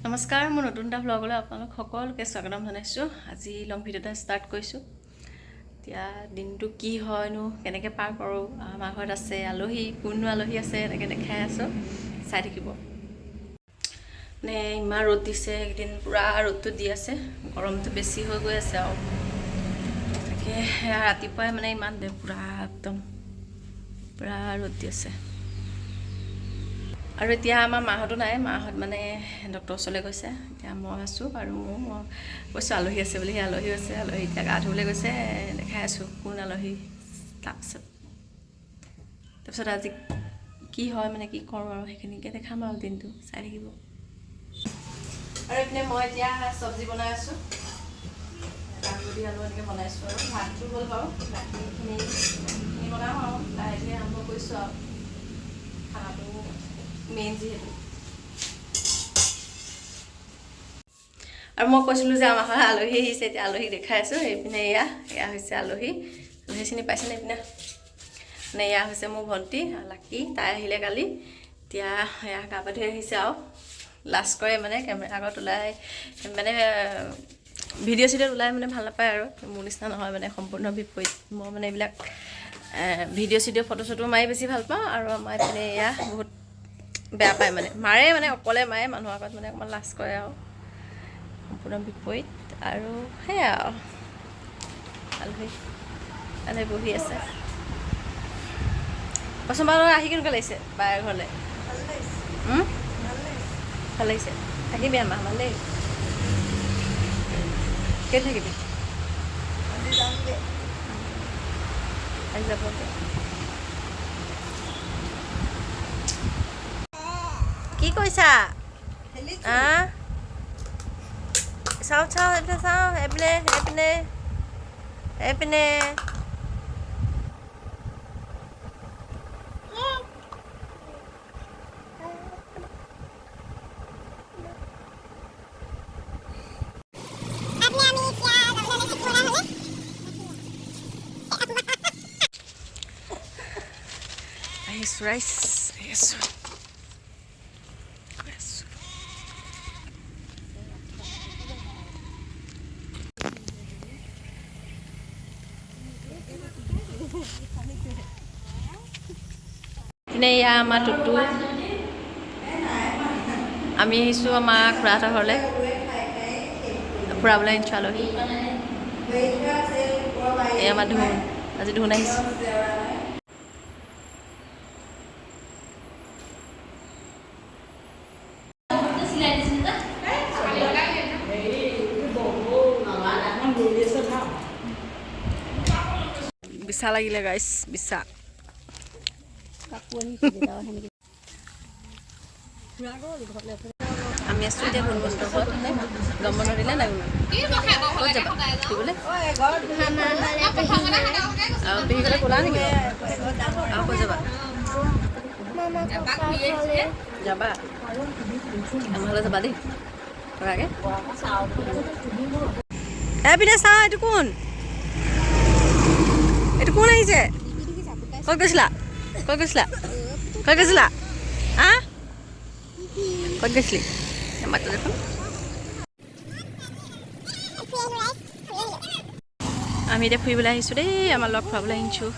নমস্কাৰ মোৰ নতুন এটা ব্লগলৈ আপোনালোক সকলোকে স্বাগতম জনাইছোঁ আজি লং ভিডিঅ' এটা ষ্টাৰ্ট কৰিছোঁ এতিয়া দিনটো কি হয়নো কেনেকৈ পাৰ কৰোঁ আমাৰ ঘৰত আছে আলহী কোননো আলহী আছে এনেকৈ দেখাই আছোঁ চাই থাকিব মানে ইমান ৰ'দ দিছে একদিন পুৰা ৰ'দটো দি আছে গৰমটো বেছি হৈ গৈ আছে আৰু তাকে ৰাতিপুৱাই মানে ইমান পুৰা একদম পুৰা ৰ'দ দি আছে আৰু এতিয়া আমাৰ মাহঁতো নাই মাহঁত মানে ডক্টৰ ওচৰলৈ গৈছে এতিয়া মই আছোঁ আৰু মই কৈছোঁ আলহী আছে বুলি আলহী আছে আলহী এতিয়া গা ধুবলৈ গৈছে দেখাই আছোঁ কোন আলহী তাৰপিছত আজি কি হয় মানে কি কৰোঁ আৰু সেইখিনিকে দেখাম আৰু দিনটো চাই থাকিব আৰু এইপিনে মই এতিয়া চব্জি বনাই আছোঁ কাকুদি আলু এনেকৈ বনাইছোঁ আৰু ভাতটো হ'ল বাৰু বাকীখিনি বনাওঁ আৰু লাহে ধীৰে আৰম্ভ কৰিছোঁ আৰু খানাটো মেইন যিহেতু আৰু মই কৈছিলোঁ যে আমাৰ ঘৰত আলহী আহিছে এতিয়া আলহীক দেখাই আছোঁ এইপিনে এয়া হৈছে আলহী চিনি পাইছেনে এইপিনে মানে এয়া হৈছে মোৰ ভণ্টি লাকি তাই আহিলে কালি এতিয়া এয়া গা পা ধুই আহিছে আৰু লাজ কৰে মানে কেমেৰা আগত ওলাই মানে ভিডিঅ' চিডিঅ'ত ওলাই মানে ভাল নাপায় আৰু মোৰ নিচিনা নহয় মানে সম্পূৰ্ণ বিপৰীত মই মানে এইবিলাক ভিডিঅ' চিডিঅ' ফটো চটো মাৰি বেছি ভাল পাওঁ আৰু আমাৰ এইপিনে এয়া বহুত বেয়া পায় মানে মাৰে মানে অকলে মাৰে মানুহৰ আগত মানে অকণমান লাজ কৰে আৰু সম্পূৰ্ণ বিপৰীত আৰু সেয়া আলহী বহি আছে পচন্দ আহি কেনেকুৱা লাগিছে বায়েৰ ঘৰলৈ ভাল লাগিছে থাকিবি আমাৰ ভাল দেই কেই থাকিবি আহি যাব কি কৈছা চাওঁ চাওঁ এইপিনে চাওঁ এইপিনে এইপিনে এইপিনে আহিছোঁ ৰাইচ আহিছোঁ এনে এয়া আমাৰ টুটু আমি আহিছোঁ আমাৰ খুৰাহঁতৰ ঘৰলৈ ফুৰাবলৈ আনিছোঁ আলহী এই আমাৰ ধুন আজি ধুন আহিছোঁ বিছা লাগিলে গাইছ বিছা আমি আছোঁ এতিয়া বন্ধুহঁতৰ ঘৰত গম বন্ধ দিলে নাই ক'ত যাবা ফুৰিবলৈ আৰু পেহী ঘৰলৈ গ'লা নেকি আৰু ক'ত যাবা যাবা আমাৰ ঘৰলৈ যাবা দেই কৰাকৈ পিনে চাওঁ এইটো কোন আহিছে ক'ত গৈছিলা ক'ত গৈছিলা ক'ত গৈছিলা ক'ত গৈছিলি মাতটো দেখোন আমি এতিয়া ফুৰিবলৈ আহিছোঁ দেই আমাৰ লগ খুৱাবলৈ আহিছোঁ